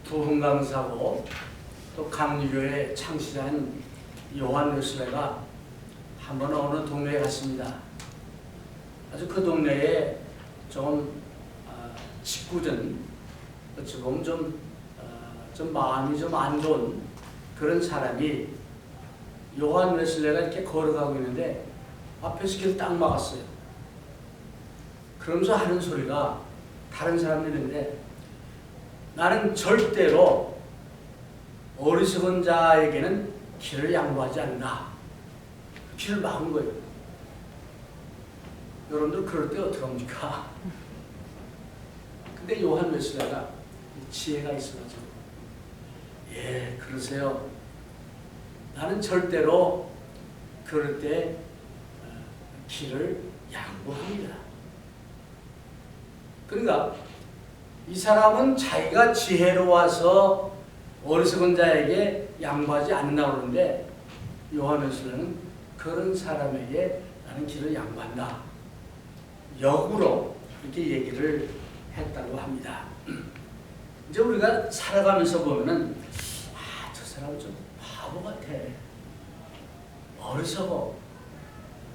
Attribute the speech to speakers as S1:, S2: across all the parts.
S1: 부흥강사고 또 감리교의 창시자인 요한 웨슬레가 한 번 어느 동네에 갔습니다. 아주 그 동네에 좀 짓궂은, 어찌 보면 좀 마음이 좀 안 좋은 그런 사람이 요한 웨슬레가 이렇게 걸어가고 있는데 앞에서 길을 딱 막았어요. 그러면서 하는 소리가 다른 사람들인데, 나는 절대로 어리석은 자에게는 길을 양보하지 않는다. 길을 막은 거예요. 여러분들 그럴 때 어떻게 합니까? 근데 요한 웨슬레가 지혜가 있어가지고, 예, 그러세요. 나는 절대로 그럴 때 길을 양보합니다. 그러니까 이 사람은 자기가 지혜로워서 어리석은 자에게 양보하지 않는다고 그러는데, 요한 웨슬레는 그런 사람에게 나는 길을 양보한다. 역으로 이렇게 얘기를 했다고 합니다. 이제 우리가 살아가면서 보면은, 저 사람은 좀 바보 같아, 어리석어,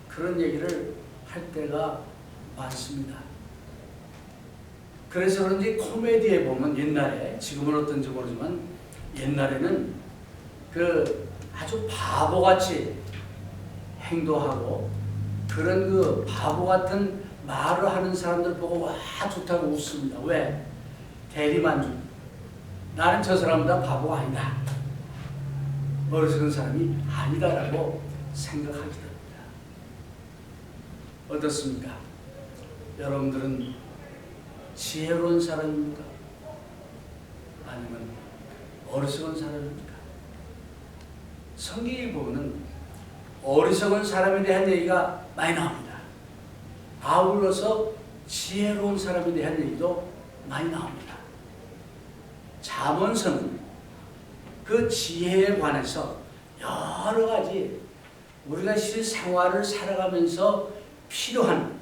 S1: 그런 얘기를 할 때가 많습니다. 그래서 그런지 코미디에 보면 옛날에, 지금은 어떤지 모르지만 옛날에는 그 아주 바보같이 행동하고 그런 그 바보 같은 말을 하는 사람들 보고 와 좋다고 웃습니다. 왜? 대리만족. 나는 저 사람보다 바보가 아니다, 어리석은 사람이 아니다라고 생각하게 됩니다. 어떻습니까? 여러분들은 지혜로운 사람입니까? 아니면 어리석은 사람입니까? 성경에 보면 어리석은 사람에 대한 얘기가 많이 나옵니다. 아울러서 지혜로운 사람에 대한 얘기도 많이 나옵니다. 잠언서는 그 지혜에 관해서 여러 가지 우리가 실생활을 살아가면서 필요한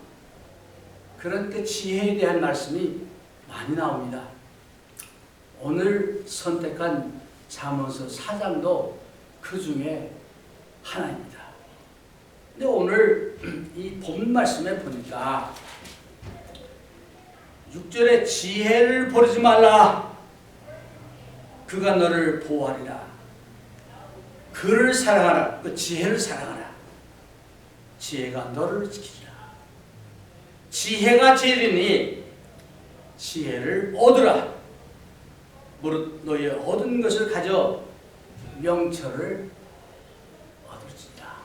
S1: 그런 그 지혜에 대한 말씀이 많이 나옵니다. 오늘 선택한 잠언서 4장도 그 중에 하나입니다. 근데 오늘 이 본 말씀에 보니까 6절에 지혜를 버리지 말라. 그가 너를 보호하리라. 그를 사랑하라. 그 지혜를 사랑하라. 지혜가 너를 지키리라. 지혜가 제일이니 지혜를 얻으라. 무릇 너의 얻은 것을 가져 명철을 얻을지니라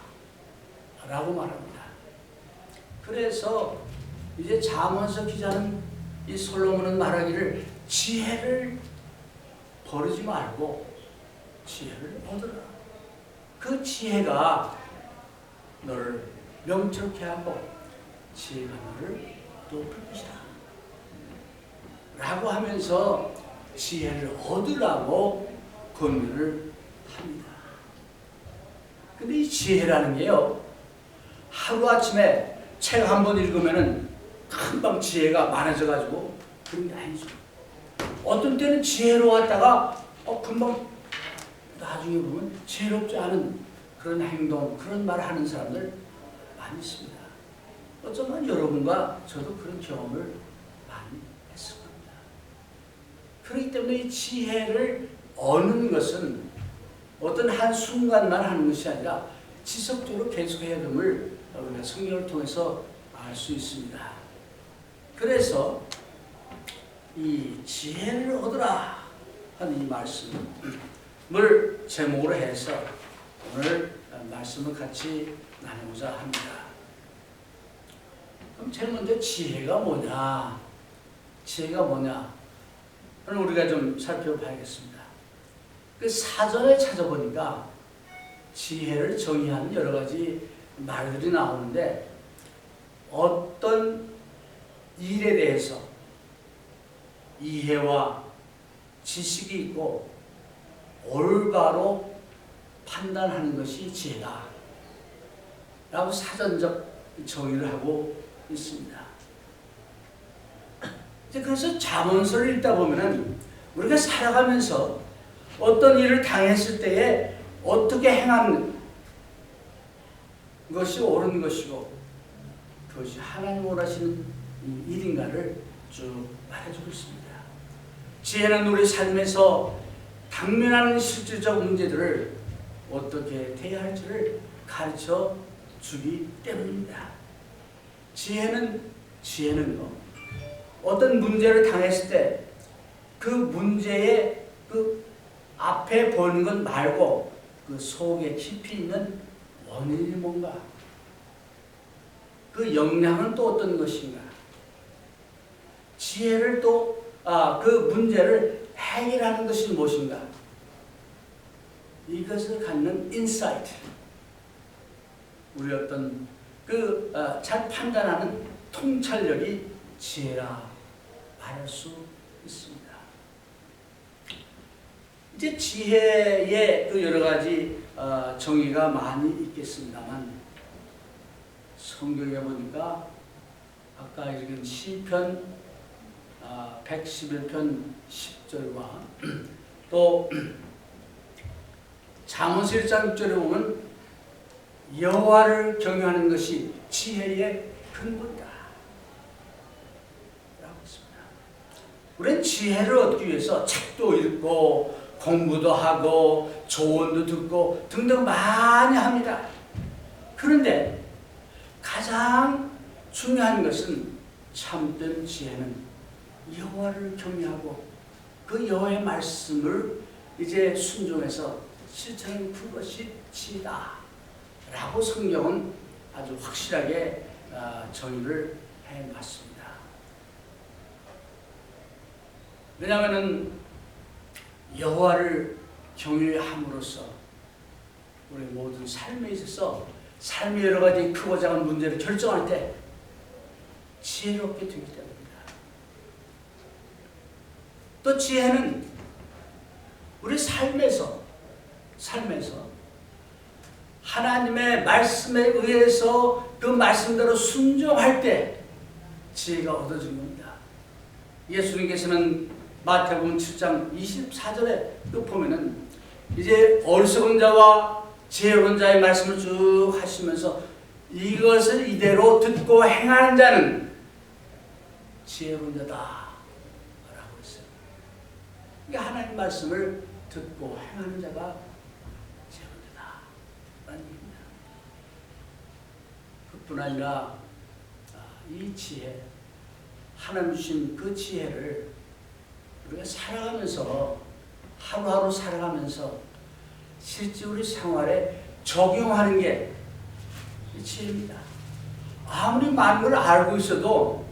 S1: 라고 말합니다. 그래서 이제 잠언서 기자는, 이 솔로몬은 말하기를 지혜를 버리지 말고 지혜를 얻으라. 그 지혜가 너를 명철케 하고 지혜가 너를 높일 것이다 라고 하면서 지혜를 얻으라고 권유를 합니다. 근데 이 지혜라는 게요, 하루아침에 책 한 번 읽으면은 금방 지혜가 많아져가지고 그런 게 아니죠. 어떤 때는 지혜로웠다가 금방 나중에 보면 지혜롭지 않은 그런 행동, 그런 말을 하는 사람들 많이 있습니다. 어쩌면 여러분과 저도 그런 경험을 많이 했을 겁니다. 그렇기 때문에 이 지혜를 얻는 것은 어떤 한 순간만 하는 것이 아니라 지속적으로 계속해야 됨을 우리가 성경을 통해서 알 수 있습니다. 그래서 이 지혜를 얻으라 하는 이 말씀을 제목으로 해서 오늘 말씀을 같이 나누고자 합니다. 그럼 제일 먼저 지혜가 뭐냐? 지혜가 뭐냐? 그럼 우리가 좀 살펴봐야겠습니다. 그 사전에 찾아보니까 지혜를 정의하는 여러 가지 말들이 나오는데, 어떤 일에 대해서 이해와 지식이 있고 올바로 판단하는 것이 지혜다 라고 사전적 정의를 하고 있습니다. 그래서 잠언서를 읽다 보면은 우리가 살아가면서 어떤 일을 당했을 때에 어떻게 행하는 것이 옳은 것이고 그것이 하나님 원하시는 일인가를 쭉 말해주고 있습니다. 지혜는 우리 삶에서 당면하는 실질적 문제들을 어떻게 대해할지를 가르쳐 주기 때문입니다. 지혜는요, 어떤 문제를 당했을 때 그 문제의 그 앞에 보이는 것 말고 그 속에 깊이 있는 원인이 뭔가, 그 역량은 또 어떤 것인가, 지혜를 또 그 문제를 해결하는 것이 무엇인가, 이것을 갖는 인사이트, 우리 어떤 잘 판단하는 통찰력이 지혜라 말할 수 있습니다. 이제 지혜의 그 여러 가지 정의가 많이 있겠습니다만, 성경에 보니까 아까 읽은 시편 111편 10절과 또 잠언서 1장 6절에 보면 여호와를 경외하는 것이 지혜의 근본이다 라고 했습니다. 우리는 지혜를 얻기 위해서 책도 읽고 공부도 하고 조언도 듣고 등등 많이 합니다. 그런데 가장 중요한 것은 참된 지혜는 여호와를 경외하고 그 여호와의 말씀을 이제 순종해서 실천하는 그것이 지혜다 라고 성경은 아주 확실하게 정의를 해놨습니다. 왜냐하면 여호와를 경외함으로써 우리 모든 삶에 있어서 삶의 여러 가지 크고 작은 문제를 결정할 때 지혜롭게 되기 때문입니다. 또 지혜는 우리 삶에서 하나님의 말씀에 의해서 그 말씀대로 순종할 때 지혜가 얻어진 겁니다. 예수님께서는 마태복음 7장 24절에 보면은 이제 어리석은 자와 지혜로운 자의 말씀을 쭉 하시면서 이것을 이대로 듣고 행하는 자는 지혜로운 자다 라고 했어요. 이게 하나님 말씀을 듣고 행하는 자가 지혜로운 자다 라는 얘기입니다. 그뿐 아니라 이 지혜, 하나님 주신 그 지혜를 우리가 살아가면서 하루하루 살아가면서 실제 우리 생활에 적용하는 게 지혜입니다. 아무리 많은 걸 알고 있어도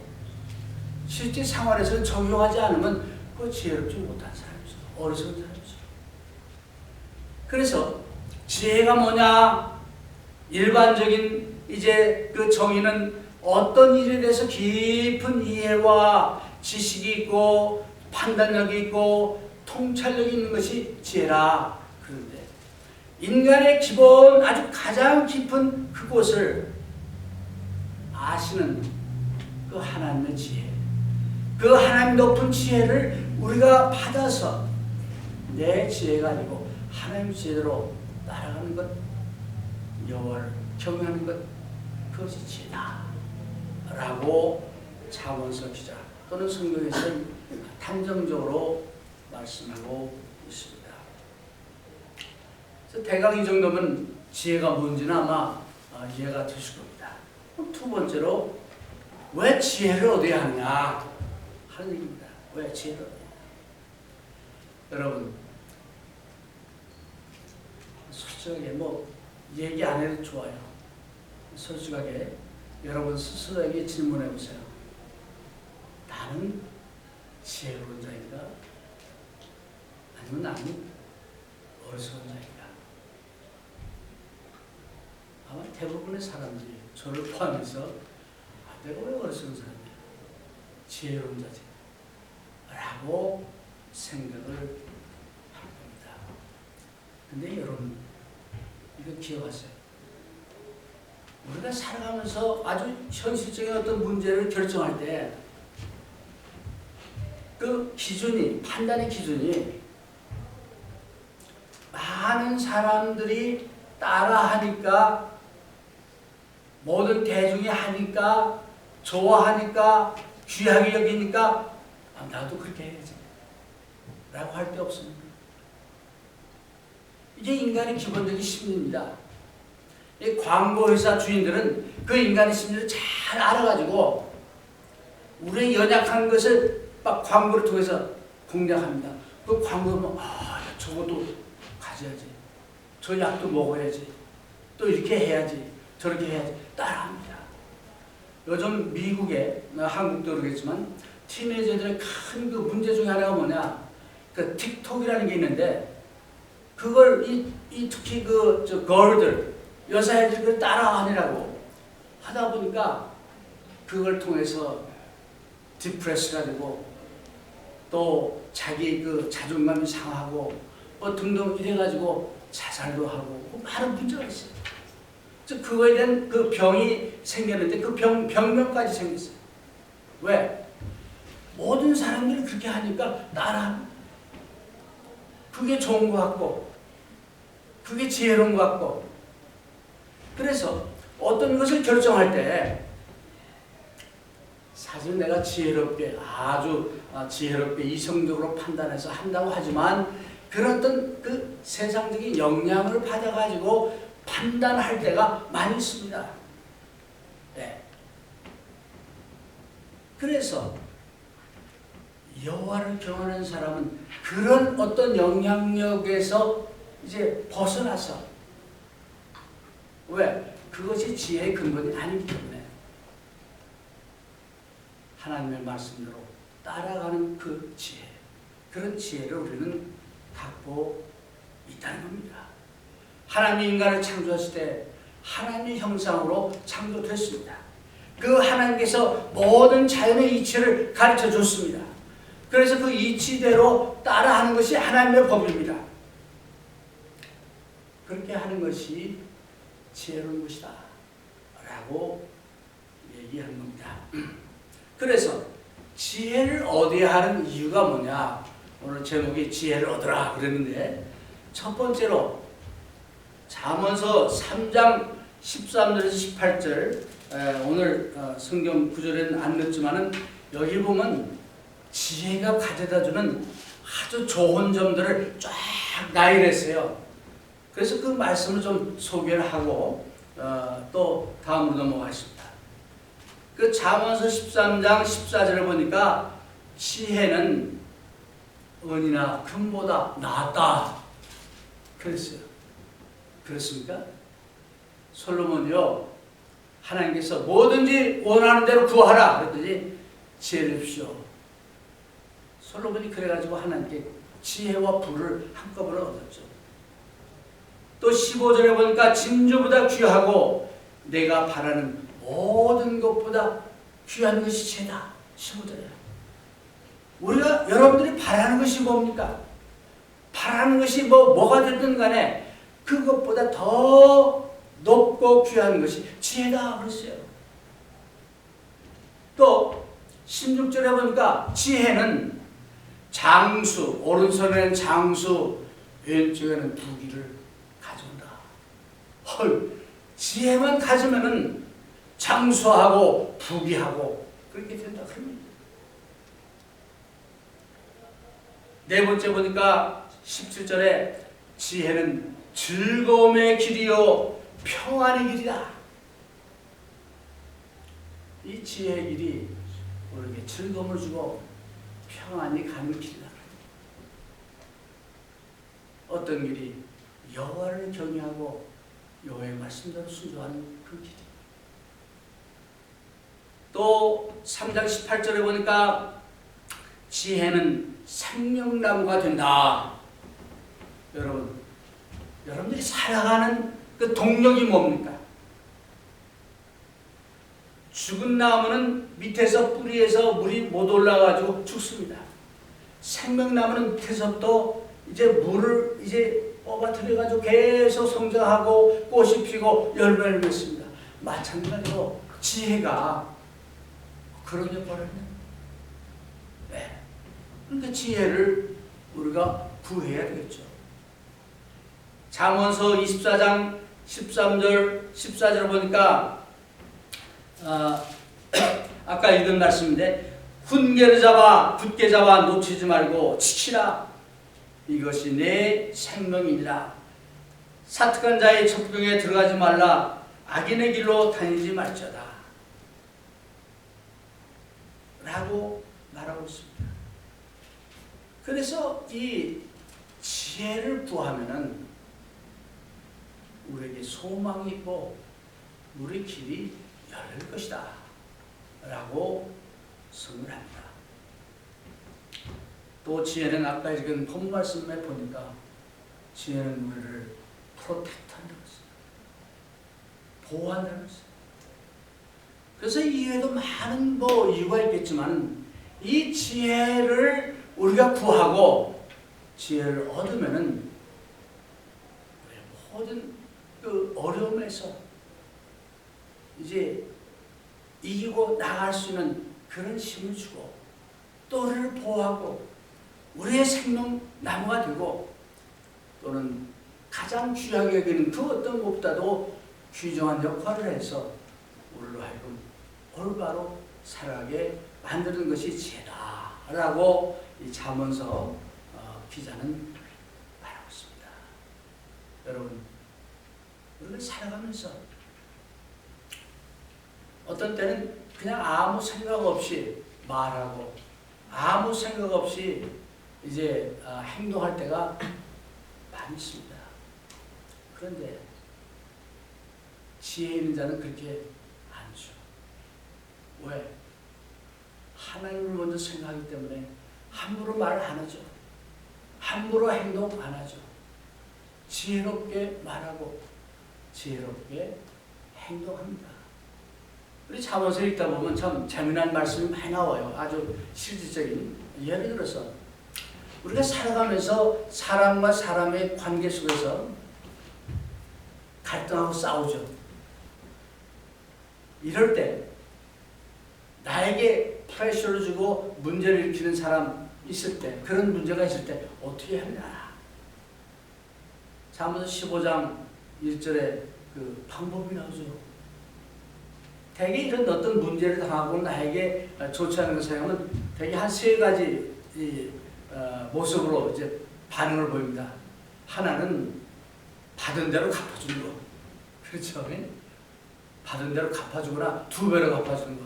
S1: 실제 생활에서 적용하지 않으면 그 지혜롭지 못한 사람이죠. 어리석은 사람이죠. 그래서 지혜가 뭐냐? 일반적인 이제 그 정의는 어떤 일에 대해서 깊은 이해와 지식이 있고 판단력이 있고 통찰력이 있는 것이 지혜라. 그런데 인간의 기본 아주 가장 깊은 그곳을 아시는 그 하나님의 지혜, 그 하나님 높은 지혜를 우리가 받아서 내 지혜가 아니고 하나님 지혜대로 따라가는 것, 여호와를 경외하는 것, 그것이 지혜다 라고 잠언서 기자 또는 성경에서 단정적으로 말씀하고 있습니다. 그래서 대강 이 정도면 지혜가 뭔지는 아마 이해가 되실 겁니다. 두 번째로 왜 지혜를 얻어야 하느냐 하는 얘기입니다. 왜 지혜를 얻어야 하느냐. 여러분 솔직하게 얘기 안 해도 좋아요. 솔직하게 여러분 스스로에게 질문해 보세요. 나는 지혜로운 자인가? 아니면 나는 어리석은 자인가? 아마 대부분의 사람들이 저를 포함해서 내가 왜 어리석은 사람이야? 지혜로운 자지 라고 생각을 할 겁니다. 근데 여러분 이거 기억하세요. 우리가 살아가면서 아주 현실적인 어떤 문제를 결정할 때 그 그 기준이, 판단의 기준이 많은 사람들이 따라하니까, 모든 대중이 하니까, 좋아하니까, 귀하게 여기니까 나도 그렇게 해야지 라고 할 데 없습니다. 이게 인간의 기본적인 심리입니다. 이 광고회사 주인들은 그 인간의 심리를 잘 알아가지고 우리의 연약한 것을 막 광고를 통해서 공략합니다. 그 광고를 보면 저것도 가져야지, 저 약도 먹어야지, 또 이렇게 해야지, 저렇게 해야지 따라합니다. 요즘 미국에, 한국도 그러겠지만 티네이저들의 큰 그 문제 중에 하나가 뭐냐, 그 틱톡이라는 게 있는데 그걸 특히 걸들, 여자애들이 그걸 따라하느라고 하다 보니까 그걸 통해서 디프레스가 되고 또 자기 그 자존감이 상하고 뭐 등등 이래가지고 자살도 하고 많은 문제가 있어요. 즉 그거에 대한 그 병이 생겼는데 그 병명까지 생겼어요. 왜? 모든 사람들이 그렇게 하니까 따라합니다. 그게 좋은 것 같고 그게 지혜로운 것 같고, 그래서 어떤 것을 결정할 때 사실 내가 지혜롭게, 아주 지혜롭게 이성적으로 판단해서 한다고 하지만 그런 어떤 그 세상적인 영향을 받아가지고 판단할 때가 많이 있습니다. 네. 그래서 여호와를 경외하는 사람은 그런 어떤 영향력에서 이제 벗어나서, 왜? 그것이 지혜의 근본이 아니기 때문에 하나님의 말씀대로 따라가는 그 지혜, 그런 지혜를 우리는 갖고 있다는 겁니다. 하나님이 인간을 창조하실 때 하나님의 형상으로 창조됐습니다. 그 하나님께서 모든 자연의 이치를 가르쳐 줬습니다. 그래서 그 이치대로 따라하는 것이 하나님의 법입니다. 그렇게 하는 것이 지혜로운 것이다 라고 얘기하는 겁니다. 그래서 지혜를 얻어야 하는 이유가 뭐냐, 오늘 제목이 지혜를 얻으라 그랬는데, 첫 번째로 잠언서 3장 13절에서 18절, 오늘 성경 구절에는 안 넣었지만은 여기 보면 지혜가 가져다주는 아주 좋은 점들을 쫙 나열했어요. 그래서 그 말씀을 좀 소개를 하고 또 다음으로 넘어가겠습니다. 그 잠언서 13장 14절을 보니까 지혜는 은이나 금보다 낫다 그랬어요. 그렇습니까? 솔로몬이요, 하나님께서 뭐든지 원하는 대로 구하라 그랬더니 지혜를 주십시오. 솔로몬이 그래가지고 하나님께 지혜와 부를 한꺼번에 얻었죠. 또 15절에 보니까 진주보다 귀하고 내가 바라는 모든 것보다 귀한 것이 지혜다. 15절에 우리가, 여러분들이 바라는 것이 뭡니까? 바라는 것이 뭐가 됐든 간에 그것보다 더 높고 귀한 것이 지혜다 그랬어요. 또 16절에 보니까 지혜는 장수, 오른손에는 장수, 왼쪽에는 부귀를 가져온다. 헐, 지혜만 가지면은 장수하고 부귀하고 그렇게 된다 그럽니다. 네 번째 보니까 17절에 지혜는 즐거움의 길이요 평안의 길이다. 이 지혜의 길이 우리에게 즐거움을 주고 평안이 가는 길이다. 어떤 길이? 여호와를 경외하고 여호와의 말씀대로 순종하는 그 길이. 또 3장 18절에 보니까 지혜는 생명나무가 된다. 여러분들이 살아가는 그 동력이 뭡니까? 죽은 나무는 밑에서 뿌리에서 물이 못 올라가지고 죽습니다. 생명나무는 밑에서부터 이제 물을 이제 뽑아들여가지고 계속 성장하고 꽃이 피고 열매를 맺습니다. 마찬가지로 지혜가 그런 역할을 해요. 네. 그러니까 지혜를 우리가 구해야 되겠죠. 잠언서 24장 13절 14절 보니까 아까 읽은 말씀인데 훈계를 잡아 굳게 잡아 놓치지 말고 지키라. 이것이 내 생명이니라. 사특한 자의 첩경에 들어가지 말라. 악인의 길로 다니지 말지어다. 라고 말하고 있습니다. 그래서 이 지혜를 구하면은 우리에게 소망이 있고 우리 길이 열릴 것이다. 라고 선언합니다. 또 지혜는 아까 읽은 본 말씀에 보니까 지혜는 우리를 프로텍트한다고 했어요. 보호한다고 했어요. 그래서 이외에도 많은 이유가 있겠지만 이 지혜를 우리가 구하고 지혜를 얻으면은 모든 그 어려움에서 이제 이기고 나갈 수 있는 그런 힘을 주고 또 우리를 보호하고 우리의 생명나무가 되고 또는 가장 귀하게 여기는 그 어떤 것보다도 귀중한 역할을 해서 우리로 하여금 올바로 살아가게 만드는 것이 지혜다라고 이 잠언서 기자는 말하고 있습니다. 여러분, 우리가 살아가면서 어떤 때는 그냥 아무 생각 없이 말하고 아무 생각 없이 이제 행동할 때가 많이 있습니다. 그런데 지혜 있는 자는 그렇게 않죠. 왜? 하나님을 먼저 생각하기 때문에 함부로 말 안 하죠. 함부로 행동 안 하죠. 지혜롭게 말하고 지혜롭게 행동합니다. 우리 잠언서 읽다 보면 참 재미난 말씀이 많이 나와요. 아주 실질적인. 예를 들어서 우리가 살아가면서 사람과 사람의 관계 속에서 갈등하고 싸우죠. 이럴 때 나에게 프레셔를 주고 문제를 일으키는 사람 있을 때, 그런 문제가 있을 때 어떻게 하느냐. 잠언서 15장 1절에 그 방법이 나오죠. 대개 이런 어떤 문제를 당하고 나에게 좋지 않은 것을 하면 대개 한 세 가지 모습으로 이제 반응을 보입니다. 하나는 받은 대로 갚아주는 거. 그렇죠? 받은 대로 갚아주거나 두 배로 갚아주는 거.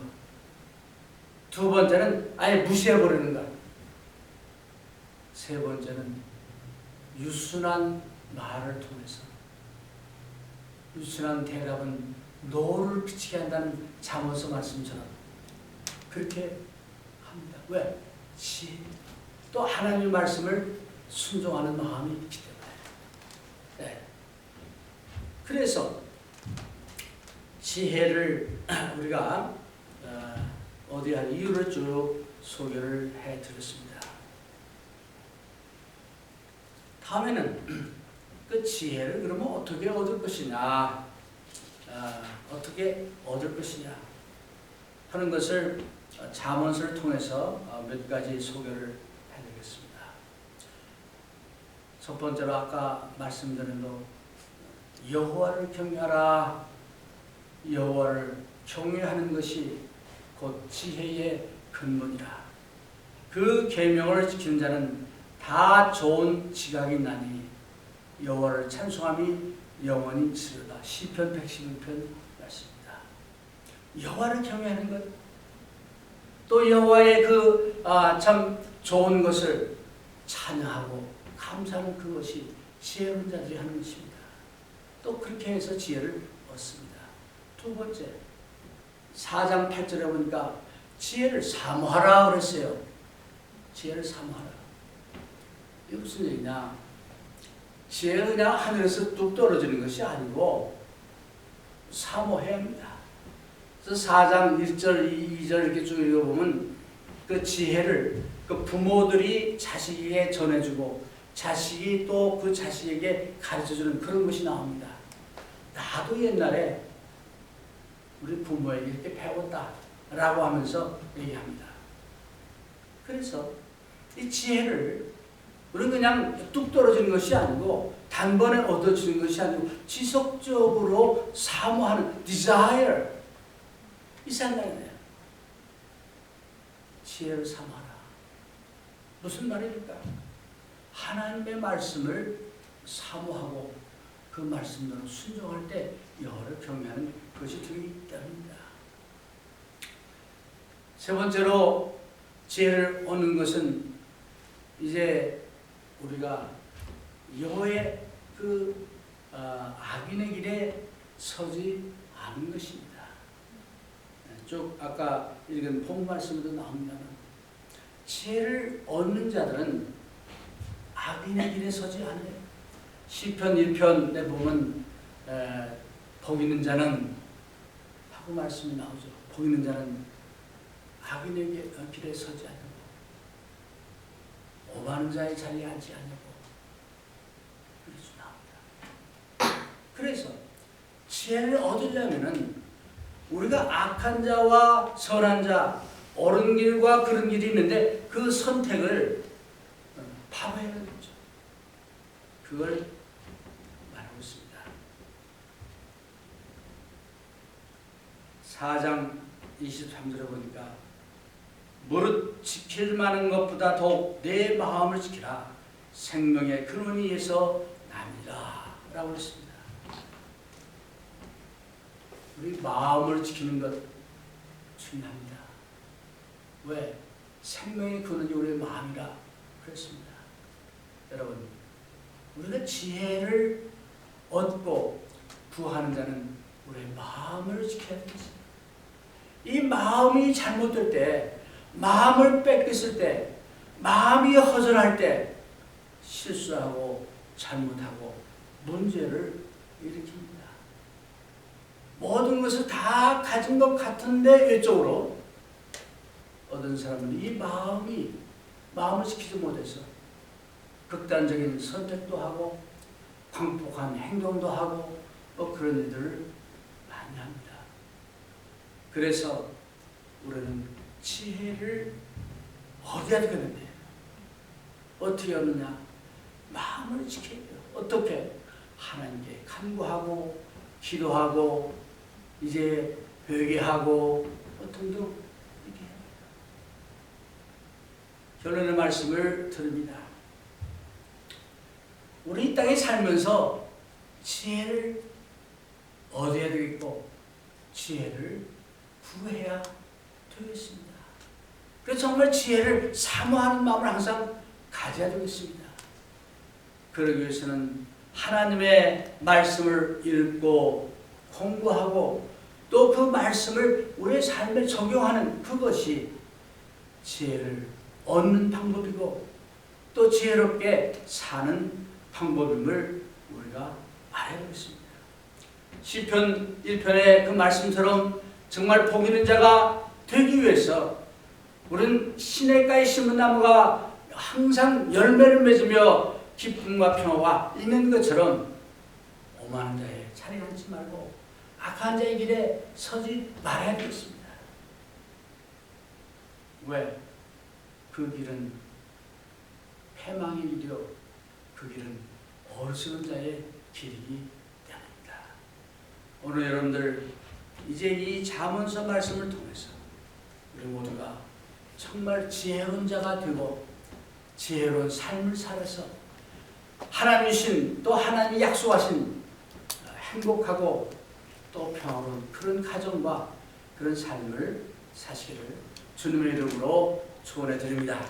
S1: 두 번째는 아예 무시해버리는 거. 세 번째는 유순한 말을 통해서 유순한 대답은 노를 비치게 한다는 잠언서 말씀처럼 그렇게 합니다. 왜? 또 하나님의 말씀을 순종하는 마음이 있기 때문에. 네. 그래서 지혜를 우리가 어디에 할 이유를 쭉 소개를 해드렸습니다. 다음에는 그 지혜를 그러면 어떻게 얻을 것이냐, 어떻게 얻을 것이냐 하는 것을 잠언서를 통해서 몇 가지 소개를 해드리겠습니다. 첫 번째로 아까 말씀드린 대로 여호와를 경외하라. 여호와를 경외하는 것이 곧 지혜의 근본이라. 그 계명을 지키는 자는 다 좋은 지각이 있나니 여호와를 찬송함이 영원히 있으리로다. 시편 111편 말씀입니다. 여호와를 경외하는 것, 또 여호와의 그 참 좋은 것을 찬양하고 감사하는 그것이 지혜로운 자들이 하는 것입니다. 또 그렇게 해서 지혜를 얻습니다. 두 번째, 4장 8절에 보니까 지혜를 사모하라 그랬어요. 지혜를 사모하라. 이게 무슨 얘기냐? 지혜는 그냥 하늘에서 뚝 떨어지는 것이 아니고 사모해야 합니다. 그래서 4장 1절, 2절 이렇게 쭉 읽어보면 그 지혜를 그 부모들이 자식에게 전해주고 자식이 또 그 자식에게 가르쳐주는 그런 것이 나옵니다. 나도 옛날에 우리 부모에게 이렇게 배웠다 라고 하면서 얘기합니다. 그래서 이 지혜를 우리는 그냥 뚝 떨어지는 것이 아니고 단번에 얻어지는 것이 아니고 지속적으로 사모하는 desire 이 생각이네요. 지혜를 사모하라. 무슨 말입니까? 하나님의 말씀을 사모하고 그 말씀대로 순종할 때 여호와를 경외하는 것이 되기 때문입니다. 세 번째로 지혜를 얻는 것은 이제 우리가 여호와의 그 악인의 길에 서지 않은 것입니다. 쭉 아까 읽은 본 말씀에도 나옵니다만 지혜를 얻는 자들은 악인의 길에 서지 않아요. 시편 1편에 보면 복 있는 자는 하고 말씀이 나오죠. 복 있는 자는 악인의 길에 서지 않고 오만한 자의 자리에 앉지 않고 그래서 나옵니다. 그래서 지혜를 얻으려면은 우리가 악한 자와 선한 자, 옳은 길과 그런 길이 있는데 그 선택을 바로 해야 되죠. 그걸 말하고 있습니다. 4장 23절에 보니까 무릇 지킬 만한 것보다 더욱 내 마음을 지키라. 생명의 근원이 에서 남이라 라고 했습니다. 우리 마음을 지키는 것 중요합니다. 왜? 생명의 근원이 우리의 마음이라 그랬습니다. 여러분, 우리가 지혜를 얻고 구하는 자는 우리의 마음을 지켜야 되겠습니다. 이 마음이 잘못될 때, 마음을 뺏겼을 때, 마음이 허전할 때 실수하고 잘못하고 문제를 일으킵니다. 모든 것을 다 가진 것 같은데 이쪽으로 어떤 사람은 이 마음을 지키지 못해서 극단적인 선택도 하고 광폭한 행동도 하고 그런 일들을 많이 합니다. 그래서 우리는 지혜를 얻어야 되는데 어떻게 얻느냐? 마음을 지켜야 돼요. 어떻게? 하나님께 간구하고 기도하고 이제 회개하고 등등 이렇게 결론의 말씀을 드립니다. 우리 이 땅에 살면서 지혜를 얻어야 되겠고 지혜를 구해야 되겠습니다. 그래서 정말 지혜를 사모하는 마음을 항상 가져야 되겠습니다. 그러기 위해서는 하나님의 말씀을 읽고 공부하고 또 그 말씀을 우리의 삶에 적용하는 그것이 지혜를 얻는 방법이고 또 지혜롭게 사는 방법임을 우리가 알아야 되겠습니다. 시편 1편의 그 말씀처럼 정말 복 있는 자가 되기 위해서 우리는 시냇가에 심은 나무가 항상 열매를 맺으며 기쁨과 평화가 있는 것처럼 오만한 자의 자리에 앉지 말고 악한 자의 길에 서지 말아야 되겠습니다. 왜? 그 길은 패망의 길이요 그 길은 어리석은 자의 길이기 때문입니다. 오늘 여러분들 이제 이 잠언서 말씀을 통해서 우리 모두가 정말 지혜로운 자가 되고 지혜로운 삶을 살아서 하나님이신 또 하나님이 약속하신 행복하고 또 평화로운 그런 가정과 그런 삶을 사시기를 주님의 이름으로 축원해 드립니다.